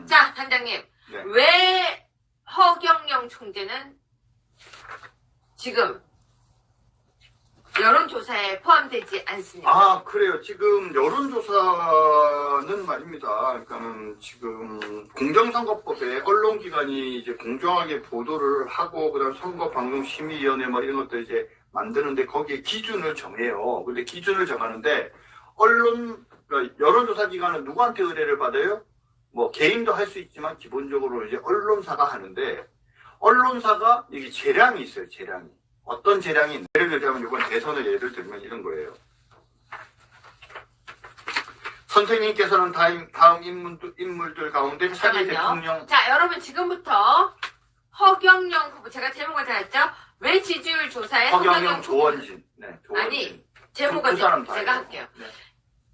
자, 단장님. 네. 왜 허경영 총재는 지금 여론조사에 포함되지 않습니까? 아, 그래요. 지금 여론조사는 말입니다. 그러니까는 지금 공정선거법에 언론기관이 이제 공정하게 보도를 하고, 그다음 선거방송심의위원회 뭐 이런 것들 이제 만드는데 거기에 기준을 정해요. 근데 기준을 정하는데 그러니까 여론조사 기관은 누구한테 의뢰를 받아요? 뭐 개인도 할 수 있지만 기본적으로 이제 언론사가 하는데, 언론사가 이게 재량이 있어요. 재량이. 어떤 재량이 있나? 예를 들자면 이번 대선을 예를 들면 이런 거예요. 선생님께서는 다음 인물들 가운데 차기 대통령. 자, 여러분 지금부터 허경영 후보, 제가 제목을 잘했죠? 왜 지지율 조사에 허경영, 조원진. 네, 조원진. 아니, 제목은 제가 할게요. 네.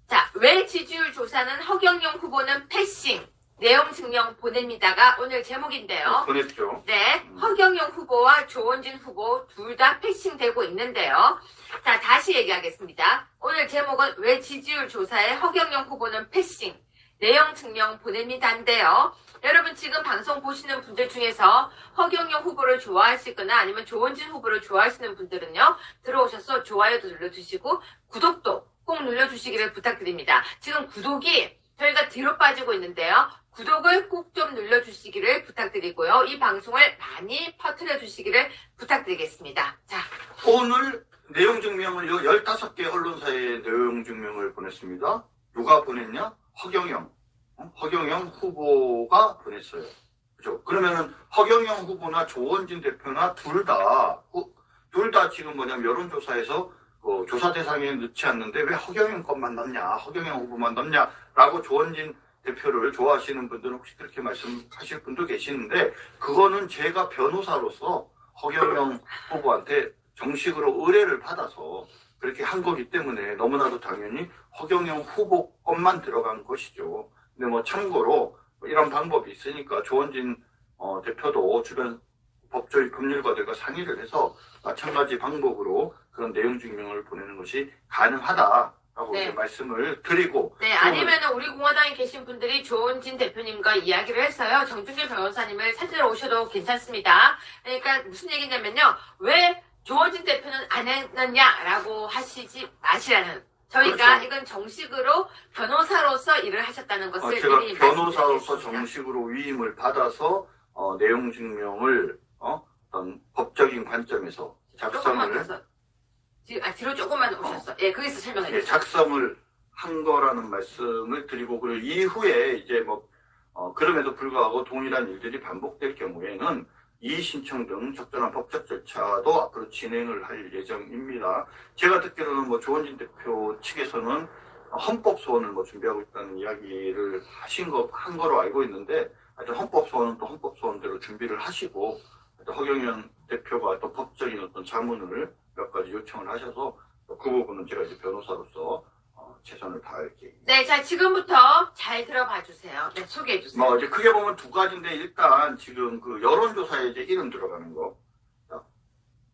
자, 왜 지지율 조사는 허경영 후보는 패싱, 내용 증명 보냅니다가 오늘 제목인데요. 보냈죠. 네, 허경영 후보와 조원진 후보 둘 다 패싱되고 있는데요. 자, 다시 얘기하겠습니다. 오늘 제목은 왜 지지율 조사에 허경영 후보는 패싱, 내용 증명 보냅니다인데요. 여러분 지금 방송 보시는 분들 중에서 허경영 후보를 좋아하시거나 아니면 조원진 후보를 좋아하시는 분들은요, 들어오셔서 좋아요도 눌러주시고 구독도 꼭 눌러주시기를 부탁드립니다. 지금 구독이 저희가 뒤로 빠지고 있는데요. 구독을 꼭 좀 눌러주시기를 부탁드리고요. 이 방송을 많이 퍼뜨려 주시기를 부탁드리겠습니다. 자, 오늘 내용 증명을 15개 언론사에 내용 증명을 보냈습니다. 누가 보냈냐? 허경영. 허경영 후보가 보냈어요. 그죠? 그러면은 허경영 후보나 조원진 대표나 둘 다 지금 뭐냐면 여론조사에서 조사 대상에 넣지 않는데 왜 허경영 것만 넣냐, 허경영 후보만 넣냐라고 조원진 대표를 좋아하시는 분들은 혹시 그렇게 말씀하실 분도 계시는데, 그거는 제가 변호사로서 허경영 후보한테 정식으로 의뢰를 받아서 그렇게 한 거기 때문에 너무나도 당연히 허경영 후보 것만 들어간 것이죠. 근데 뭐 참고로 이런 방법이 있으니까 조원진 대표도 주변 법률가들과 상의를 해서 마찬가지 방법으로 그런 내용 증명을 보내는 것이 가능하다라고 네. 이렇게 말씀을 드리고. 네, 아니면은 우리 공화당에 계신 분들이 조원진 대표님과 이야기를 해서요, 정준길 변호사님을 찾으러 오셔도 괜찮습니다. 그러니까 무슨 얘기냐면요, 왜 조원진 대표는 안 했느냐라고 하시지 마시라는. 저희가 그렇죠. 이건 정식으로 변호사로서 일을 하셨다는 것을 제가 미리 변호사로서 말씀드리겠습니다. 정식으로 위임을 받아서 내용 증명을 어떤 법적인 관점에서 작성을 뒤로 조금만 오셨어. 예, 거기서 설명해 주세요. 작성을 한 거라는 말씀을 드리고, 그리고 이후에 이제 그럼에도 불구하고 동일한 일들이 반복될 경우에는 이의 신청 등 적절한 법적 절차도 앞으로 진행을 할 예정입니다. 제가 듣기로는 조원진 대표 측에서는 헌법 소원을 준비하고 있다는 이야기를 한 거로 알고 있는데, 하여튼 헌법 소원은 또 헌법 소원대로 준비를 하시고, 허경영 대표가 또 법적인 어떤 자문을 몇 가지 요청을 하셔서 그 부분은 제가 이제 변호사로서 최선을 다할 계획입니다. 네, 자, 지금부터 잘 들어봐 주세요. 네, 소개해 주세요. 이제 크게 보면 두 가지인데, 일단 지금 그 여론조사에 이제 이름 들어가는 거.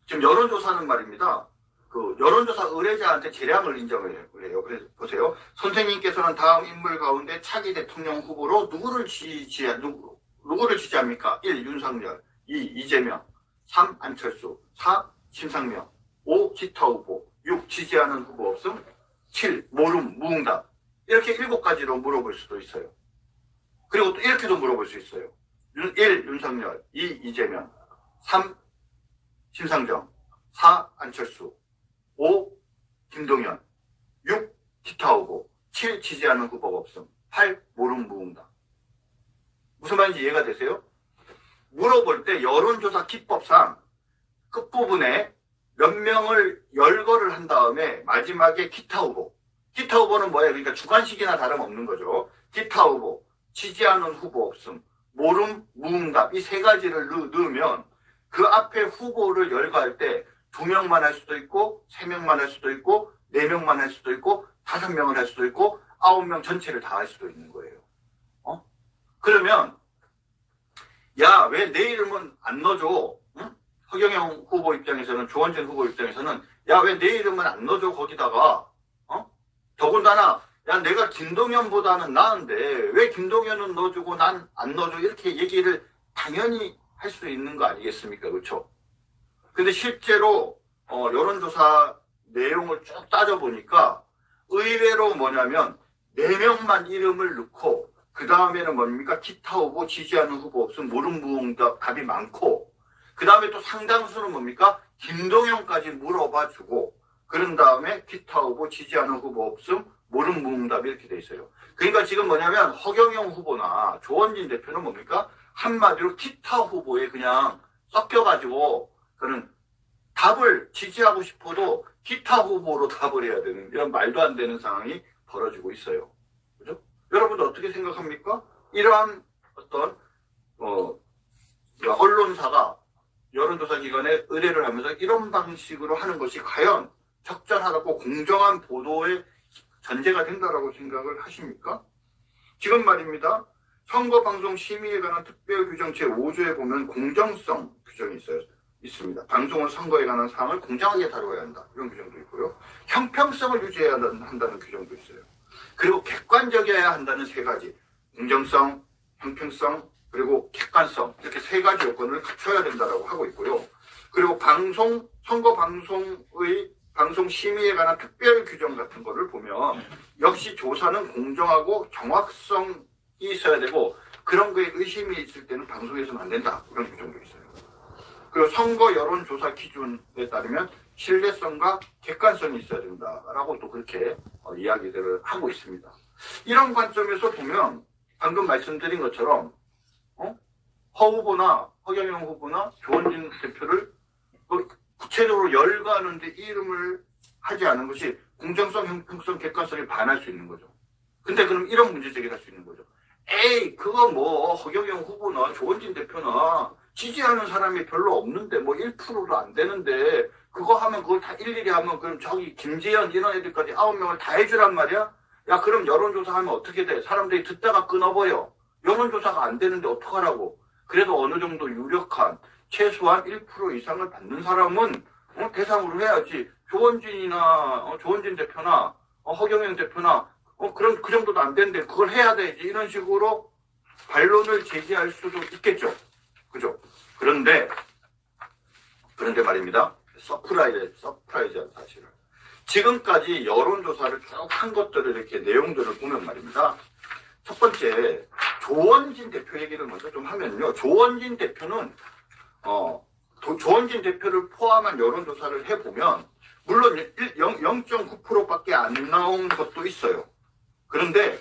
지금 여론조사는 말입니다. 그 여론조사 의뢰자한테 재량을 인정을 해요. 그래서 보세요. 선생님께서는 다음 인물 가운데 차기 대통령 후보로 누구를 지지합니까? 1. 윤석열, 2. 이재명, 3. 안철수, 4. 심상명, 5. 기타 후보, 6. 지지하는 후보 없음, 7. 모름, 무응답. 이렇게 7가지로 물어볼 수도 있어요. 그리고 또 이렇게도 물어볼 수 있어요. 1. 윤석열, 2. 이재명, 3. 심상정, 4. 안철수, 5. 김동연, 6. 기타 후보, 7. 지지하는 후보가 없음, 8. 모름, 무응답. 무슨 말인지 이해가 되세요? 물어볼 때 여론조사 기법상 끝부분에 몇 명을 열거를 한 다음에 마지막에 기타 후보. 기타 후보는 뭐예요? 그러니까 주관식이나 다름없는 거죠. 기타 후보, 지지하는 후보 없음, 모름, 무응답, 이 3가지를 넣으면 그 앞에 후보를 열거할 때 2명만 할 수도 있고, 3명만 할 수도 있고, 4명만 할 수도 있고, 5명을 할 수도 있고, 9명 전체를 다 할 수도 있는 거예요. 그러면 야, 왜 내 이름은 안 넣어줘? 응? 허경영 후보 입장에서는, 조원진 후보 입장에서는 야, 왜 내 이름은 안 넣어줘 거기다가? 더군다나 야, 내가 김동연보다는 나은데 왜 김동연은 넣어주고 난 안 넣어줘? 이렇게 얘기를 당연히 할 수 있는 거 아니겠습니까? 그렇죠? 근데 실제로 여론조사 내용을 쭉 따져보니까 의외로 뭐냐면 4명만 이름을 넣고 그 다음에는 뭡니까? 기타 후보, 지지하는 후보 없음, 무릉무응답 답이 많고 그 다음에 또 상당수는 뭡니까? 김동연까지 물어봐주고 그런 다음에 기타 후보, 지지하는 후보 없음, 무릉무응답 이렇게 돼 있어요. 그러니까 지금 뭐냐면 허경영 후보나 조원진 대표는 뭡니까? 한마디로 기타 후보에 그냥 섞여가지고 그는 답을 지지하고 싶어도 기타 후보로 답을 해야 되는 이런 말도 안 되는 상황이 벌어지고 있어요. 그죠? 여러분들 어떻게 생각합니까? 이러한 어떤 언론사가 여론조사 기관에 의뢰를 하면서 이런 방식으로 하는 것이 과연 적절하다고 공정한 보도의 전제가 된다라고 생각을 하십니까? 지금 말입니다. 선거방송심의에 관한 특별규정 제5조에 보면 공정성 규정이 있습니다. 방송은 선거에 관한 사항을 공정하게 다뤄야 한다. 이런 규정도 있고요. 형평성을 유지해야 한다는 규정도 있어요. 그리고 객관적이어야 한다는 3가지. 공정성, 형평성, 그리고 객관성. 이렇게 3가지 요건을 갖춰야 된다고 하고 있고요. 그리고 선거 방송의 방송 심의에 관한 특별 규정 같은 거를 보면 역시 조사는 공정하고 정확성이 있어야 되고 그런 거에 의심이 있을 때는 방송에서는 안 된다. 그런 규정도 있어요. 그리고 선거 여론조사 기준에 따르면 신뢰성과 객관성이 있어야 된다라고 또 그렇게 이야기들을 하고 있습니다. 이런 관점에서 보면 방금 말씀드린 것처럼 허 후보나 허경영 후보나 조원진 대표를 구체적으로 열거하는데 이름을 하지 않은 것이 공정성, 형평성, 객관성에 반할 수 있는 거죠. 근데 그럼 이런 문제 제기를 할 수 있는 거죠. 에이, 그거 뭐 허경영 후보나 조원진 대표나 지지하는 사람이 별로 없는데 뭐 1%도 안 되는데 그거 하면 그걸 다 일일이 하면 그럼 저기 김재현 이런 애들까지 9명을 다 해주란 말이야? 야, 그럼 여론조사 하면 어떻게 돼? 사람들이 듣다가 끊어버려. 여론조사가 안 되는데 어떡하라고? 그래도 어느 정도 유력한 최소한 1% 이상을 받는 사람은 대상으로 해야지. 조원진 대표나 허경영 대표나 그런 그 정도도 안 되는데 그걸 해야 되지. 이런 식으로 반론을 제기할 수도 있겠죠. 그죠? 그런데 말입니다. 서프라이즈한 사실을. 지금까지 여론조사를 쭉 한 것들을 이렇게 내용들을 보면 말입니다. 첫 번째, 조원진 대표 얘기를 먼저 좀 하면요. 조원진 대표는 조원진 대표를 포함한 여론조사를 해보면 물론 0.9%밖에 안 나온 것도 있어요. 그런데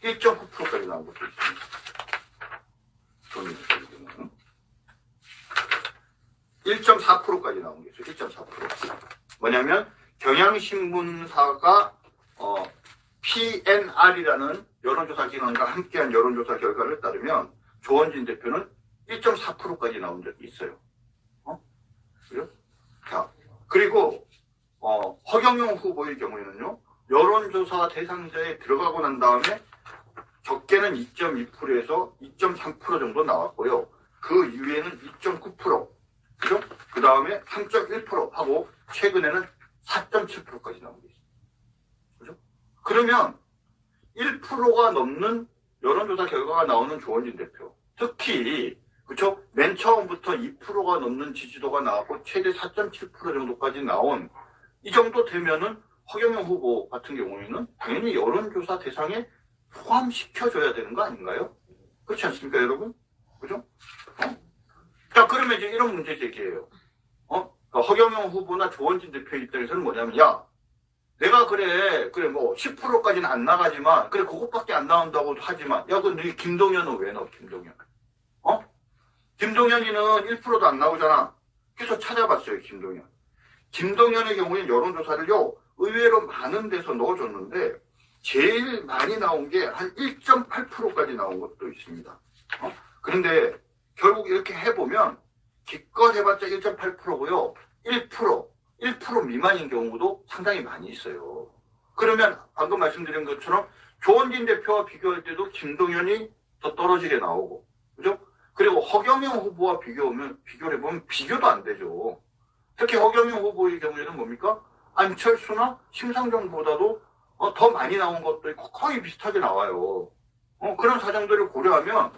1.9%까지 나온 것도 있습니다. 1.4%까지 나온 게 있어요. 1.4%. 뭐냐면 경향신문사가 PNR이라는 여론조사 기관과 함께한 여론조사 결과를 따르면 조원진 대표는 1.4%까지 나온 적이 있어요. 그래요? 자, 그리고 허경영 후보의 경우에는요. 여론조사 대상자에 들어가고 난 다음에 적게는 2.2%에서 2.3% 정도 나왔고요. 그 이후에는 2.9%, 그죠? 그 다음에 3.1% 하고 최근에는 4.7%까지 나온 게 있어요. 그죠? 그러면 1%가 넘는 여론조사 결과가 나오는 조원진 대표. 특히, 그쵸? 맨 처음부터 2%가 넘는 지지도가 나왔고 최대 4.7% 정도까지 나온 이 정도 되면은 허경영 후보 같은 경우에는 당연히 여론조사 대상에 포함시켜줘야 되는 거 아닌가요? 그렇지 않습니까, 여러분? 그죠? 자, 그러면 이제 이런 문제 제기예요. 허경영 후보나 조원진 대표 입장에서는 뭐냐면, 야, 내가 그래 뭐 10%까지는 안 나가지만, 그래 그것밖에 안 나온다고 하지만, 야, 근데 김동연은 왜 넣어, 김동연? 김동연이는 1%도 안 나오잖아. 그래서 찾아봤어요, 김동연. 김동연의 경우에 여론조사를요, 의외로 많은 데서 넣어줬는데, 제일 많이 나온 게 한 1.8%까지 나온 것도 있습니다. 그런데 결국 이렇게 해보면 기껏 해봤자 1.8%고요. 1% 미만인 경우도 상당히 많이 있어요. 그러면 방금 말씀드린 것처럼 조원진 대표와 비교할 때도 김동연이 더 떨어지게 나오고, 그죠? 그리고 허경영 후보와 비교를 해보면 비교도 안 되죠. 특히 허경영 후보의 경우에는 뭡니까? 안철수나 심상정보다도 더 많이 나온 것도 있고 거의 비슷하게 나와요. 그런 사정들을 고려하면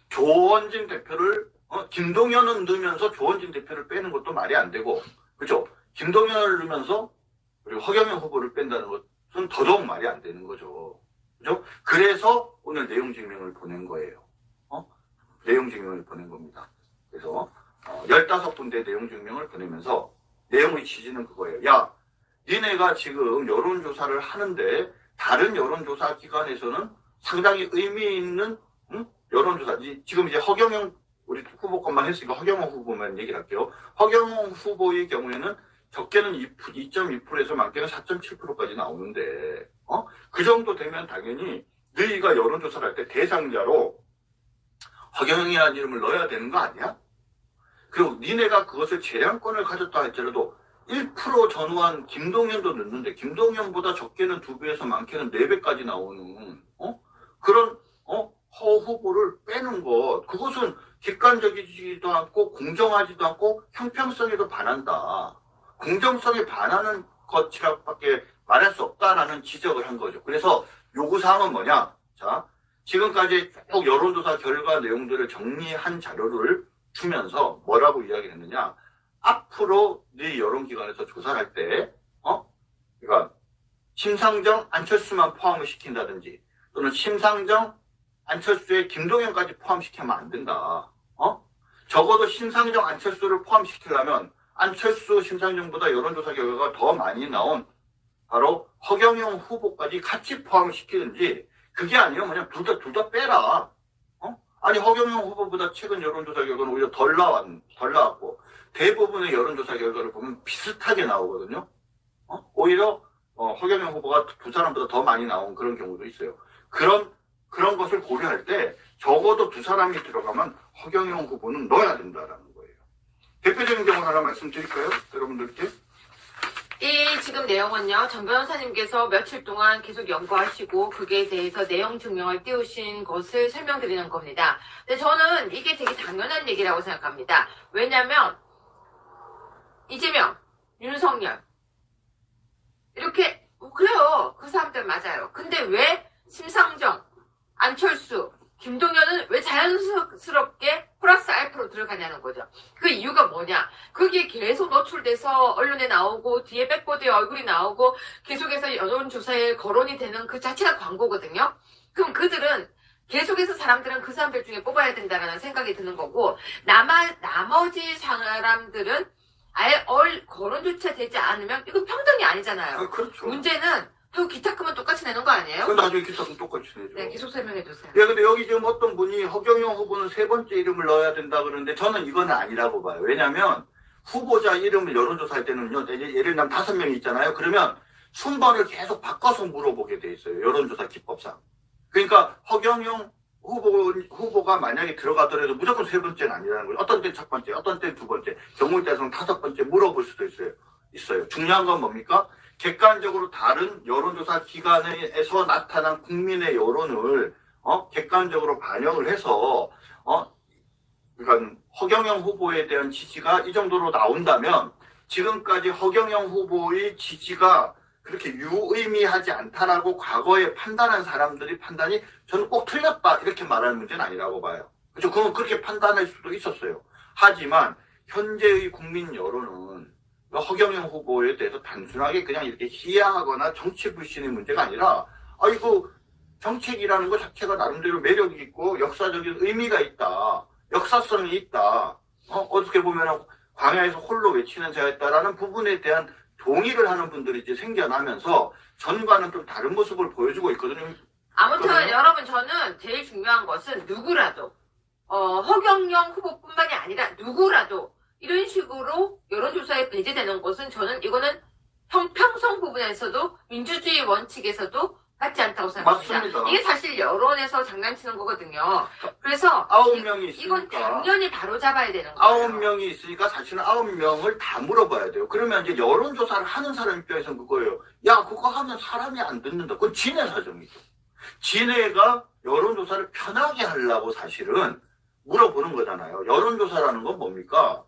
조원진 대표를 김동연은 넣으면서 조원진 대표를 빼는 것도 말이 안 되고, 그죠? 김동연을 넣으면서 그리고 허경영 후보를 뺀다는 것은 더더욱 말이 안 되는 거죠. 그죠? 그래서 오늘 내용 증명을 보낸 거예요. 내용 증명을 보낸 겁니다. 그래서 15군데 내용 증명을 보내면서 내용의 취지는 그거예요. 야, 니네가 지금 여론조사를 하는데 다른 여론조사 기관에서는 상당히 의미 있는 여론조사, 지금 이제 허경영 우리 후보 것만 했으니까 허경영 후보만 얘기를 할게요. 허경영 후보의 경우에는 적게는 2.2%에서 많게는 4.7%까지 나오는데 그 정도 되면 당연히 너희가 여론조사를 할 때 대상자로 허경영이라는 이름을 넣어야 되는 거 아니야? 그리고 니네가 그것을 재량권을 가졌다 할지라도 1% 전후한 김동연도 넣는데 김동연보다 적게는 2배에서 많게는 4배까지 나오는 그런 허 후보를 빼는 것, 그것은 객관적이지도 않고 공정하지도 않고 형평성에도 반한다. 공정성에 반하는 것이라고밖에 말할 수 없다라는 지적을 한 거죠. 그래서 요구사항은 뭐냐? 자, 지금까지 쭉 여론조사 결과 내용들을 정리한 자료를 주면서 뭐라고 이야기를 했느냐? 앞으로 네 여론기관에서 조사를 할 때, 그러니까 심상정, 안철수만 포함을 시킨다든지, 또는 심상정, 안철수에 김동연까지 포함시키면 안 된다. 적어도 심상정, 안철수를 포함시키려면 안철수, 심상정보다 여론조사 결과가 더 많이 나온 바로 허경영 후보까지 같이 포함을 시키든지, 그게 아니면 그냥 둘 다 빼라. 아니, 허경영 후보보다 최근 여론조사 결과는 오히려 덜 나왔고, 대부분의 여론조사 결과를 보면 비슷하게 나오거든요. 오히려 허경영 후보가 두 사람보다 더 많이 나온 그런 경우도 있어요. 그런 것을 고려할 때 적어도 두 사람이 들어가면 허경영 후보는 넣어야 된다라는 거예요. 대표적인 경우 하나 말씀드릴까요? 여러분들께. 이 지금 내용은요, 정 변호사님께서 며칠 동안 계속 연구하시고 그에 대해서 내용 증명을 띄우신 것을 설명드리는 겁니다. 근데 저는 이게 되게 당연한 얘기라고 생각합니다. 왜냐면 이재명, 윤석열 이렇게 그래요. 그 사람들 맞아요. 근데 왜 심상정, 안철수, 김동연은 왜 자연스럽게 플러스 알파로 들어가냐는 거죠. 그 이유가 뭐냐. 그게 계속 노출돼서 언론에 나오고 뒤에 백보드에 얼굴이 나오고 계속해서 여론조사에 거론이 되는 그 자체가 광고거든요. 그럼 계속해서 사람들은 그 사람들 중에 뽑아야 된다는 생각이 드는 거고, 나머지 사람들은 아예 거론조차 되지 않으면 이건 평등이 아니잖아요. 그렇죠. 문제는 또 기타금은 똑같이 내는 거 아니에요? 그건 나중에 기타금 똑같이 내죠. 네, 계속 설명해 주세요. 예, 근데 여기 지금 어떤 분이 허경영 후보는 3번째 이름을 넣어야 된다 그러는데 저는 이거는 아니라고 봐요. 왜냐면 후보자 이름을 여론조사할 때는요, 예를 들면 5명이 있잖아요. 그러면 순번을 계속 바꿔서 물어보게 돼 있어요. 여론조사 기법상. 그러니까 허경영 후보가 만약에 들어가더라도 무조건 3번째는 아니라는 거예요. 어떤 때는 첫 번째, 어떤 때는 2번째, 경우에 따라서는 5번째 물어볼 수도 있어요. 중요한 건 뭡니까? 객관적으로 다른 여론조사 기관에서 나타난 국민의 여론을 객관적으로 반영을 해서 그러니까 허경영 후보에 대한 지지가 이 정도로 나온다면 지금까지 허경영 후보의 지지가 그렇게 유의미하지 않다라고 과거에 판단한 사람들이 판단이 저는 꼭 틀렸다 이렇게 말하는 문제는 아니라고 봐요. 그렇죠? 그건 그렇게 판단할 수도 있었어요. 하지만 현재의 국민 여론은 허경영 후보에 대해서 단순하게 그냥 이렇게 희화하거나 정치 불신의 문제가 아니라 아이고 정책이라는 것 자체가 나름대로 매력이 있고 역사적인 의미가 있다. 역사성이 있다. 어떻게 보면 광야에서 홀로 외치는 자였다라는 부분에 대한 동의를 하는 분들이 이제 생겨나면서 전과는 좀 다른 모습을 보여주고 있거든요. 아무튼 여러분, 저는 제일 중요한 것은 누구라도 허경영 후보뿐만이 아니라 누구라도 이런 식으로 여론조사에 배제되는 것은 저는 이거는 형평성 부분에서도 민주주의 원칙에서도 맞지 않다고 생각합니다. 맞습니다. 이게 사실 여론에서 장난치는 거거든요. 그래서 9명이 있으니까 이건 당연히 바로잡아야 되는 거예요. 9명이 있으니까 사실은 9명을 다 물어봐야 돼요. 그러면 이제 여론조사를 하는 사람 입장에서는 그거예요. 야, 그거 하면 사람이 안 듣는다. 그건 지네 사정이죠. 지네가 여론조사를 편하게 하려고 사실은 물어보는 거잖아요. 여론조사라는 건 뭡니까?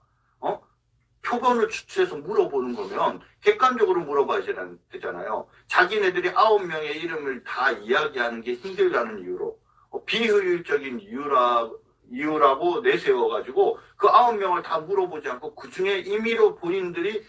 표본을 추출해서 물어보는 거면 객관적으로 물어봐야 되잖아요. 자기네들이 9명의 이름을 다 이야기하는 게 힘들다는 이유로 비효율적인 이유라고 내세워가지고 그 9명을 다 물어보지 않고 그 중에 임의로 본인들이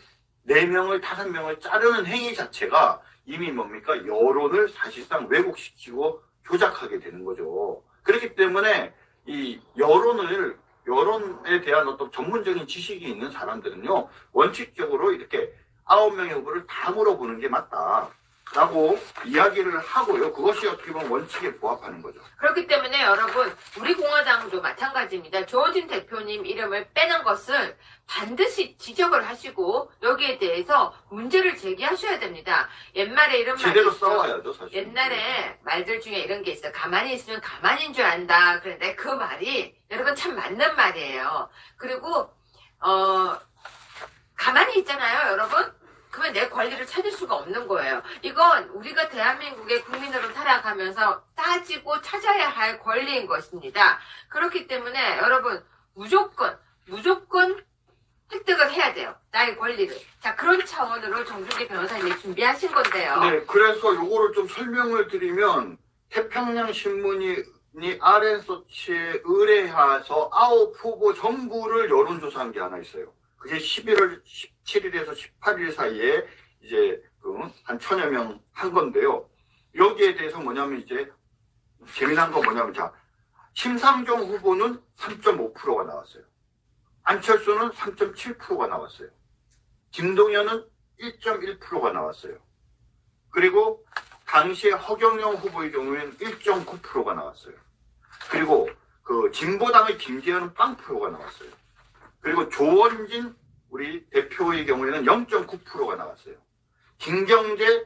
4명을 5명을 자르는 행위 자체가 이미 뭡니까? 여론을 사실상 왜곡시키고 조작하게 되는 거죠. 그렇기 때문에 이 여론에 대한 어떤 전문적인 지식이 있는 사람들은요, 원칙적으로 이렇게 9명의 후보를 다 물어보는 게 맞다라고 이야기를 하고요. 그것이 어떻게 보면 원칙에 부합하는 거죠. 그렇기 때문에 여러분, 우리 공화당도 마찬가지입니다. 조원진 대표님 이름을 빼는 것을 반드시 지적을 하시고 여기에 대해서 문제를 제기하셔야 됩니다. 옛말에 이런 말이 제대로 있죠. 싸워야죠, 사실. 옛날에 말들 중에 이런 게 있어요. 가만히 있으면 가만히인 줄 안다. 그런데 그 말이 여러분 참 맞는 말이에요. 그리고 가만히 있잖아요, 여러분. 그러면 내 권리를 찾을 수가 없는 거예요. 이건 우리가 대한민국의 국민으로 살아가면서 따지고 찾아야 할 권리인 것입니다. 그렇기 때문에 여러분 무조건 획득을 해야 돼요. 나의 권리를. 자, 그런 차원으로 정준기 변호사님이 준비하신 건데요. 네, 그래서 요거를 좀 설명을 드리면 태평양 신문이 RN서치에 의뢰해서 9 후보 전부를 여론조사한 게 하나 있어요. 그게 11월 17일에서 18일 사이에 이제 한 1000여 명 한 건데요. 여기에 대해서 뭐냐면 이제 재미난 건 뭐냐면 자, 심상정 후보는 3.5%가 나왔어요. 안철수는 3.7%가 나왔어요. 김동연은 1.1%가 나왔어요. 그리고 당시에 허경영 후보의 경우에는 1.9%가 나왔어요. 그리고 그 진보당의 김재현은 0%가 나왔어요. 그리고 조원진 우리 대표의 경우에는 0.9%가 나왔어요. 김경재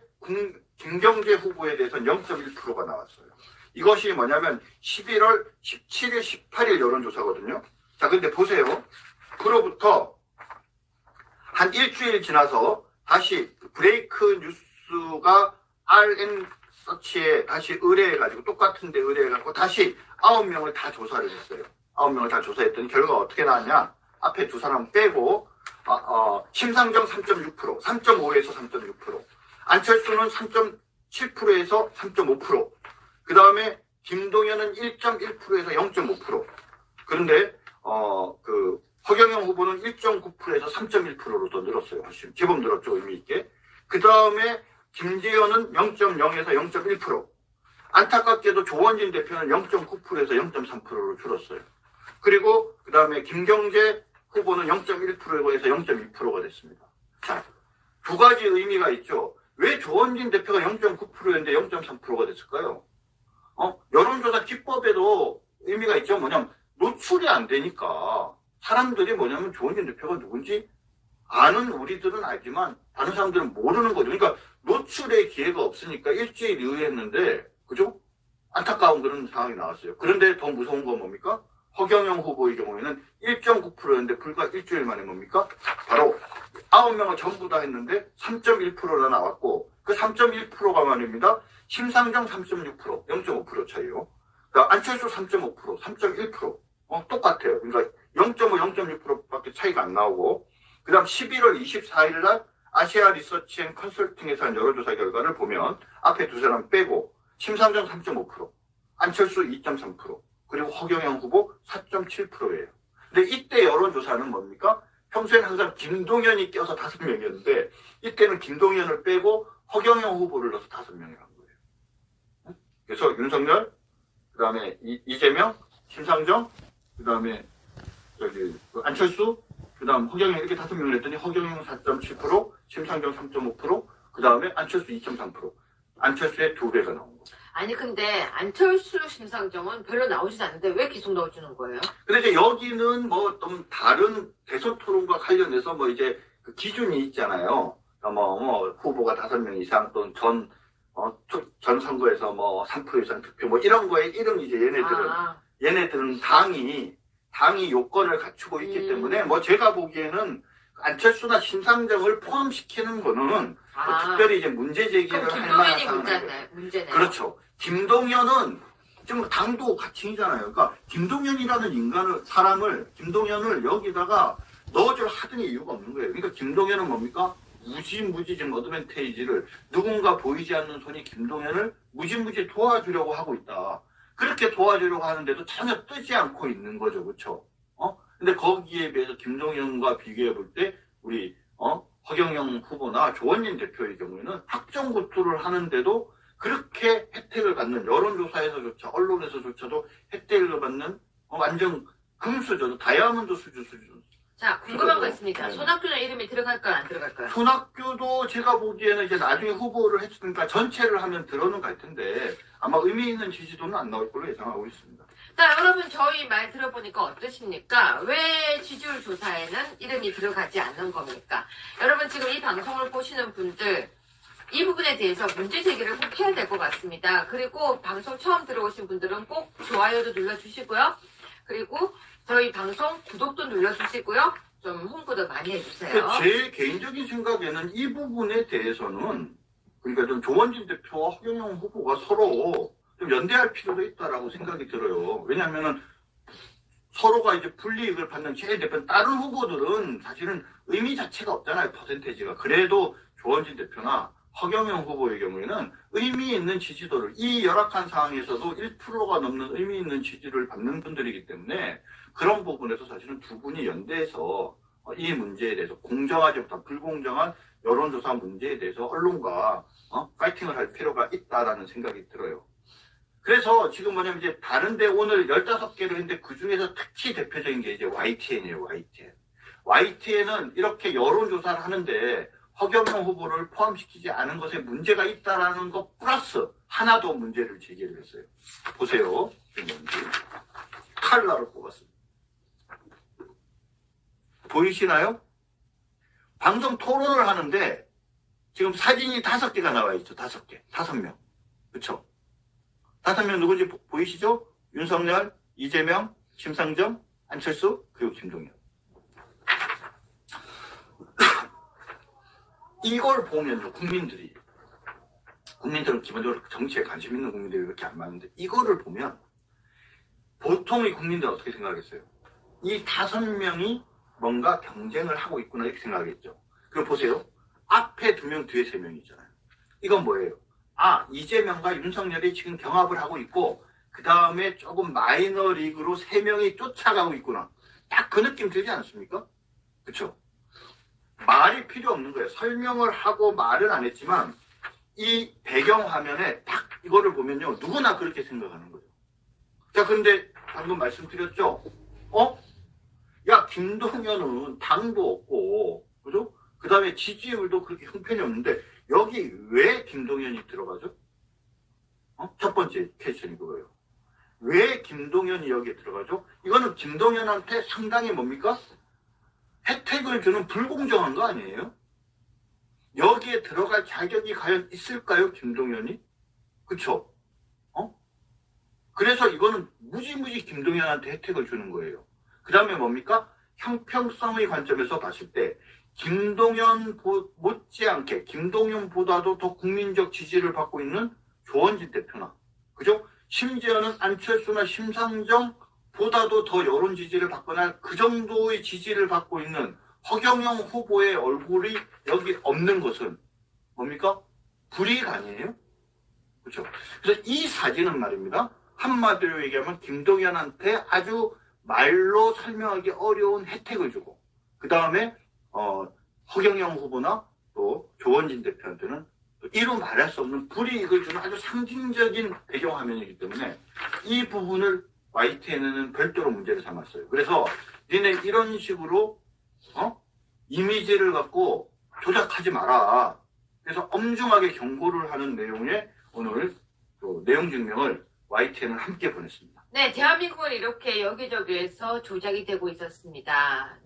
후보에 대해서는 0.1%가 나왔어요. 이것이 뭐냐면 11월 17일, 18일 여론조사거든요. 자, 근데 보세요. 그로부터 한 일주일 지나서 다시 브레이크 뉴스가 RN서치에 다시 의뢰해가지고 똑같은데 의뢰해갖고 다시 9명을 다 조사를 했어요. 9명을 다 조사했더니 결과가 어떻게 나왔냐? 앞에 두 사람 빼고 심상정 3.6%, 3.5에서 3.6%, 안철수는 3.7%에서 3.5%, 그 다음에 김동연은 1.1%에서 0.5%. 그런데 그 허경영 후보는 1.9%에서 3.1%로 더 늘었어요. 훨씬 제법 늘었죠, 의미 있게. 그 다음에 김재현은 0.0에서 0.1%. 안타깝게도 조원진 대표는 0.9%에서 0.3%로 줄었어요. 그리고 그 다음에 김경재 후보는 0.1%에서 0.2%가 됐습니다. 자, 두 가지 의미가 있죠. 왜 조원진 대표가 0.9%였는데 0.3%가 됐을까요? 여론조사 기법에도 의미가 있죠. 뭐냐면 노출이 안 되니까 사람들이 뭐냐면 조원진 대표가 누군지 아는 우리들은 알지만 다른 사람들은 모르는 거죠. 그러니까 노출의 기회가 없으니까 일주일 의회했는데 그죠? 안타까운 그런 상황이 나왔어요. 그런데 더 무서운 건 뭡니까? 허경영 후보의 경우에는 1.9%였는데 불과 일주일 만에 뭡니까? 바로 9명을 전부 다 했는데 3.1%나 나왔고 그 3.1%가 말입니다. 심상정 3.6%, 0.5% 차이요. 그러니까 안철수 3.5%, 3.1%. 똑같아요. 그러니까 0.5, 0.6%밖에 차이가 안 나오고 그 다음 11월 24일 날 아시아 리서치 앤 컨설팅에서 한 여론조사 결과를 보면 앞에 두 사람 빼고 심상정 3.5%, 안철수 2.3%, 그리고 허경영 후보 4.7%예요. 근데 이때 여론조사는 뭡니까? 평소에는 항상 김동연이 껴서 5명이었는데 이때는 김동연을 빼고 허경영 후보를 넣어서 5명이란 거예요. 그래서 윤석열, 그 다음에 이재명, 심상정, 그 다음에 안철수, 그 다음 허경영 이렇게 5명을 했더니 허경영 4.7%, 심상정 3.5%, 그 다음에 안철수 2.3%. 안철수의 2배가 나온 거예요. 아니 근데 안철수 심상정은 별로 나오지 않는데 왜 계속 넣어주는 거예요? 근데 이제 여기는 뭐 좀 다른 대선 토론과 관련해서 뭐 이제 그 기준이 있잖아요. 뭐 후보가 5명 이상 또는 전 선거에서 뭐 3% 이상 득표 뭐 이런 거에 이런 이제 얘네들은 당이 요건을 갖추고 있기 때문에 뭐 제가 보기에는 안철수나 심상정을 포함시키는 거는 뭐 특별히 이제 문제 제기를 할 만한 상황이에요. 문제네요. 그렇죠. 김동연은 지금 당도 가칭이잖아요. 그러니까 김동연이라는 김동연을 여기다가 넣어줄 하등의 이유가 없는 거예요. 그러니까 김동연은 뭡니까? 무지무지 지금 어드밴테이지를 누군가 보이지 않는 손이 김동연을 무지무지 도와주려고 하고 있다. 그렇게 도와주려고 하는데도 전혀 뜨지 않고 있는 거죠. 그렇죠? 근데 거기에 비해서 김동연과 비교해 볼 때 우리 허경영 후보나 조원진 대표의 경우에는 학정고투를 하는데도 그렇게 혜택을 받는 여론조사에서조차 언론에서조차도 혜택을 받는 완전 금수저, 다이아몬드 수준. 자, 궁금한 거 그래도, 있습니다. 네. 손학규는 이름이 들어갈까요, 안 들어갈까요? 손학규도 제가 보기에는 이제 나중에 후보를 했으니까 전체를 하면 들어는 갈 텐데 아마 의미 있는 지지도는 안 나올 걸로 예상하고 있습니다. 자, 여러분 저희 말 들어보니까 어떠십니까? 왜 지지율 조사에는 이름이 들어가지 않는 겁니까? 여러분 지금 이 방송을 보시는 분들 이 부분에 대해서 문제 제기를 꼭 해야 될 것 같습니다. 그리고 방송 처음 들어오신 분들은 꼭 좋아요도 눌러주시고요. 그리고 저희 방송 구독도 눌러주시고요. 좀 홍보도 많이 해주세요. 제 개인적인 생각에는 이 부분에 대해서는 그러니까 좀 조원진 대표와 허경영 후보가 서로 좀 연대할 필요도 있다라고 생각이 들어요. 왜냐하면은 서로가 이제 불이익을 받는 제일 대표 다른 후보들은 사실은 의미 자체가 없잖아요. 퍼센테이지가. 그래도 조원진 대표나 허경영 후보의 경우에는 의미 있는 지지도를 이 열악한 상황에서도 1%가 넘는 의미 있는 지지를 받는 분들이기 때문에 그런 부분에서 사실은 두 분이 연대해서 이 문제에 대해서 공정하지 못한 불공정한 여론조사 문제에 대해서 언론과 파이팅을 할 필요가 있다라는 생각이 들어요. 그래서 지금 뭐냐면 이제 다른데 오늘 15개를 했는데 그 중에서 특히 대표적인 게 이제 YTN이에요, YTN. YTN은 이렇게 여론조사를 하는데 허경영 후보를 포함시키지 않은 것에 문제가 있다라는 것 플러스 하나 더 문제를 제기를 했어요. 보세요. 칼라로 뽑았습니다. 보이시나요? 방송 토론을 하는데 지금 사진이 5개가 나와 있죠. 5개. 5명. 그쵸? 5명 누군지 보이시죠? 윤석열, 이재명, 심상정, 안철수, 그리고 김동연. 이걸 보면요, 국민들은 기본적으로 정치에 관심 있는 국민들이 그렇게 안 많은데, 이거를 보면, 보통의 국민들은 어떻게 생각하겠어요? 이 5명이 뭔가 경쟁을 하고 있구나, 이렇게 생각하겠죠. 그럼 보세요. 앞에 2명, 뒤에 3명이잖아요. 이건 뭐예요? 이재명과 윤석열이 지금 경합을 하고 있고, 그 다음에 조금 마이너 리그로 3명이 쫓아가고 있구나. 딱 그 느낌 들지 않습니까? 그쵸? 말이 필요 없는 거예요. 설명을 하고 말은 안 했지만 이 배경화면에 딱 이거를 보면요. 누구나 그렇게 생각하는 거죠. 자, 그런데 방금 말씀드렸죠? 야, 김동연은 당도 없고, 그죠? 그 다음에 지지율도 그렇게 형편이 없는데 여기 왜 김동연이 들어가죠? 첫 번째 퀘스천이 그거예요. 왜 김동연이 여기에 들어가죠? 이거는 김동연한테 상당히 뭡니까? 혜택을 주는 불공정한 거 아니에요? 여기에 들어갈 자격이 과연 있을까요, 김동연이? 그쵸? 그래서 이거는 무지무지 김동연한테 혜택을 주는 거예요. 그 다음에 뭡니까? 형평성의 관점에서 봤을 때 김동연 못지않게 김동연보다도 더 국민적 지지를 받고 있는 조원진 대표나, 그죠? 심지어는 안철수나 심상정 보다도 더 여론 지지를 받거나 그 정도의 지지를 받고 있는 허경영 후보의 얼굴이 여기 없는 것은 뭡니까? 불이익 아니에요? 그렇죠? 그래서 이 사진은 말입니다. 한마디로 얘기하면 김동연한테 아주 말로 설명하기 어려운 혜택을 주고 그 다음에 허경영 후보나 또 조원진 대표한테는 이루 말할 수 없는 불이익을 주는 아주 상징적인 배경화면이기 때문에 이 부분을 YTN은 별도로 문제를 삼았어요. 그래서 니네 이런 식으로 이미지를 갖고 조작하지 마라. 그래서 엄중하게 경고를 하는 내용의 오늘 또 내용 증명을 YTN을 함께 보냈습니다. 네, 대한민국은 이렇게 여기저기에서 조작이 되고 있었습니다.